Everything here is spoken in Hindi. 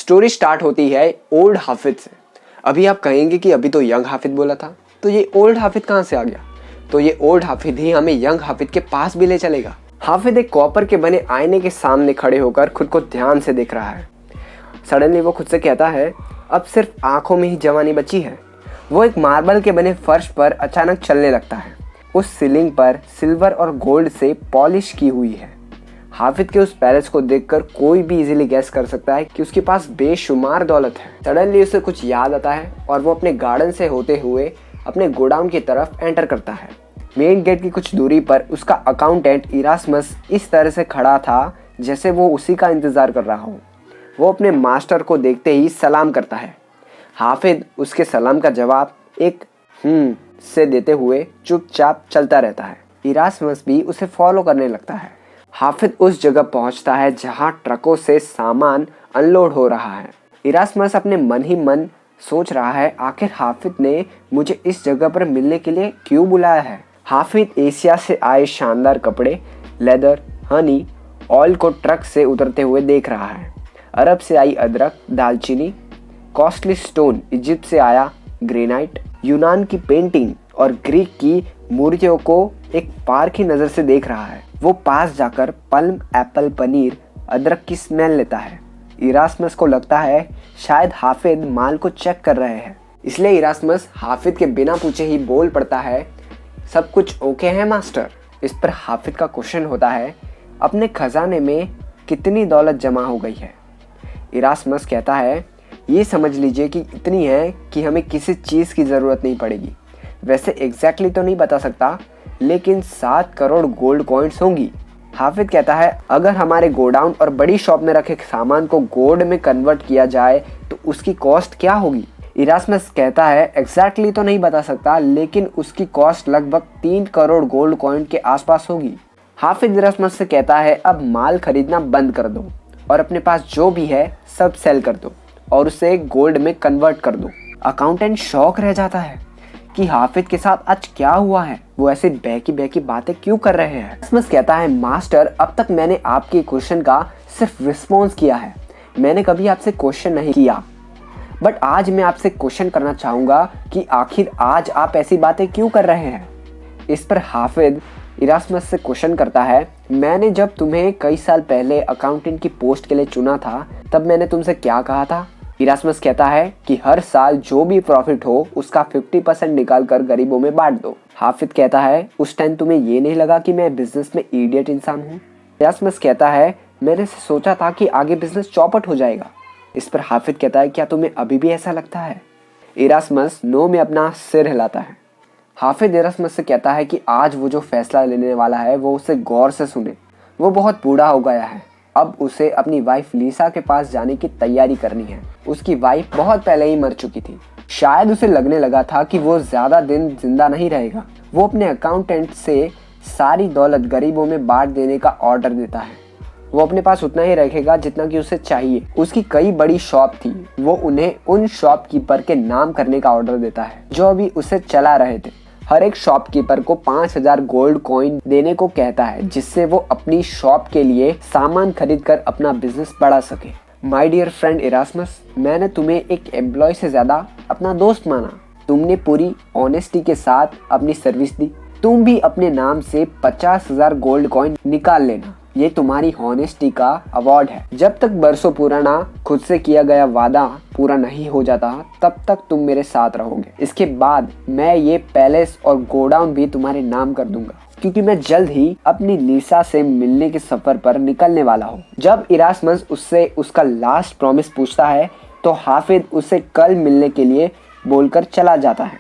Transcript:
स्टोरी स्टार्ट होती है ओल्ड हाफिज से। अभी आप कहेंगे कि अभी तो यंग हाफिज बोला था, तो ये ओल्ड हाफिज कहाँ से आ गया? तो ये ओल्ड हाफिज ही हमें यंग हाफिज के पास भी ले चलेगा। हाफिज एक कॉपर के बने आईने के सामने खड़े होकर खुद को ध्यान से देख रहा है। सडनली वो खुद से कहता है, अब सिर्फ आंखों में ही जवानी बची है। वो एक मार्बल के बने फर्श पर अचानक चलने लगता है। उस सीलिंग पर सिल्वर और गोल्ड से पॉलिश की हुई है। हाफिज के उस पैलेस को देखकर कोई भी इजीली गैस कर सकता है कि उसके पास बेशुमार दौलत है। सडनली उसे कुछ याद आता है और वो अपने गार्डन से होते हुए अपने गोडाउन की तरफ एंटर करता है। मेन गेट की कुछ दूरी पर उसका अकाउंटेंट इरास्मस इस तरह से खड़ा था जैसे वो उसी का इंतजार कर रहा हो। वो अपने मास्टर को देखते ही सलाम करता है। हाफिज उसके सलाम का जवाब एक से देते हुए चुपचाप चलता रहता है। इरास्मस भी उसे फॉलो करने लगता है। हाफिज उस जगह पहुंचता है जहां ट्रकों से सामान अनलोड हो रहा है। इरास्मस अपने मन ही मन सोच रहा है, आखिर हाफिज ने मुझे इस जगह पर मिलने के लिए क्यों बुलाया है। हाफिज एशिया से आए शानदार कपड़े, लेदर, हनी, ऑयल को ट्रक से उतरते हुए देख रहा है। अरब से आई अदरक, दालचीनी, कॉस्टली स्टोन, इजिप्ट से आया ग्रेनाइट, यूनान की पेंटिंग और ग्रीक की मूर्तियों को एक पार्क की नज़र से देख रहा है। वो पास जाकर पल्म, एप्पल, पनीर, अदरक की स्मेल लेता है। इरास्मस को लगता है शायद हाफिज माल को चेक कर रहे हैं, इसलिए इरास्मस हाफिज के बिना पूछे ही बोल पड़ता है, सब कुछ ओके है मास्टर। इस पर हाफिज का क्वेश्चन होता है, अपने खजाने में कितनी दौलत जमा हो गई है? इरास्मस कहता है, ये समझ लीजिए कि इतनी है कि हमें किसी चीज़ की ज़रूरत नहीं पड़ेगी। वैसे एग्जैक्टली तो नहीं बता सकता, लेकिन 7 करोड़ गोल्ड कॉइन्स होंगी। हाफिज कहता है, अगर हमारे गोडाउन और बड़ी शॉप में रखे सामान को गोल्ड में कन्वर्ट किया जाए तो उसकी कॉस्ट क्या होगी? इरास्मस कहता है, एग्जैक्टली तो नहीं बता सकता, लेकिन उसकी कॉस्ट लगभग 3 करोड़ गोल्ड कॉइन के आसपास होगी। हाफिज इरास्मस से कहता है, अब माल खरीदना बंद कर दो और अपने पास जो भी है सब सेल कर दो और उसे गोल्ड में कन्वर्ट कर दो। अकाउंटेंट शॉक रह जाता है कि हाफिज के साथ आज क्या हुआ है, वो ऐसे बहकी बातें क्यों कर रहे हैं। इरास्मस कहता है, मास्टर, अब तक मैंने आपके क्वेश्चन का सिर्फ रिस्पॉन्स किया है, मैंने कभी आपसे क्वेश्चन नहीं किया। बट आज मैं आपसे क्वेश्चन करना चाहूँगा कि आखिर आज आप ऐसी बातें क्यों कर रहे हैं। इस पर हाफिज इरास्मस से क्वेश्चन करता है, मैंने जब तुम्हें कई साल पहले अकाउंटेंट की पोस्ट के लिए चुना था तब मैंने तुमसे क्या कहा था? इरास्मस कहता है कि हर साल जो भी प्रॉफिट हो उसका 50% निकाल कर गरीबों में बांट दो। हाफिज कहता है, उस टाइम तुम्हें ये नहीं लगा कि मैं बिजनेस में इडियट इंसान हूँ? इरास्मस कहता है, मैंने सोचा था कि आगे बिजनेस चौपट हो जाएगा। इस पर हाफिज कहता है, क्या तुम्हें अभी भी ऐसा लगता है? इरास्मस नो में अपना सिर हिलाता है। हाफिज इरास्मस से कहता है कि आज वो जो फैसला लेने वाला है वो उसे गौर से सुने। वो बहुत बूढ़ा हो गया है, अब उसे अपनी वाइफ लीसा के पास जाने की तैयारी करनी है। उसकी वाइफ बहुत पहले ही मर चुकी थी। शायद उसे लगने लगा था कि वो ज़्यादा दिन जिंदा नहीं रहेगा। वो अपने अकाउंटेंट से सारी दौलत गरीबों में बांट देने का ऑर्डर देता है। वो अपने पास उतना ही रखेगा जितना कि उसे चाहिए। उसकी कई बड़ी शॉप थी, वो उन्हें उन शॉपकीपर के नाम करने का ऑर्डर देता है जो अभी उसे चला रहे थे। हर एक शॉपकीपर को 5000 गोल्ड कॉइन देने को कहता है, जिससे वो अपनी शॉप के लिए सामान खरीद कर अपना बिजनेस बढ़ा सके। माय डियर फ्रेंड इरास्मस, मैंने तुम्हें एक एम्प्लॉय से ज्यादा अपना दोस्त माना। तुमने पूरी ऑनेस्टी के साथ अपनी सर्विस दी। तुम भी अपने नाम से 50,000 गोल्ड कॉइन निकाल लेना। ये तुम्हारी हॉनेस्टी का अवार्ड है। जब तक बरसों पुराना खुद से किया गया वादा पूरा नहीं हो जाता तब तक तुम मेरे साथ रहोगे। इसके बाद मैं ये पैलेस और गोडाउन भी तुम्हारे नाम कर दूंगा, क्योंकि मैं जल्द ही अपनी लीसा से मिलने के सफर पर निकलने वाला हूँ। जब इरास्मस उससे उसका लास्ट प्रॉमिस पूछता है तो हाफिज उसे कल मिलने के लिए बोलकर चला जाता है।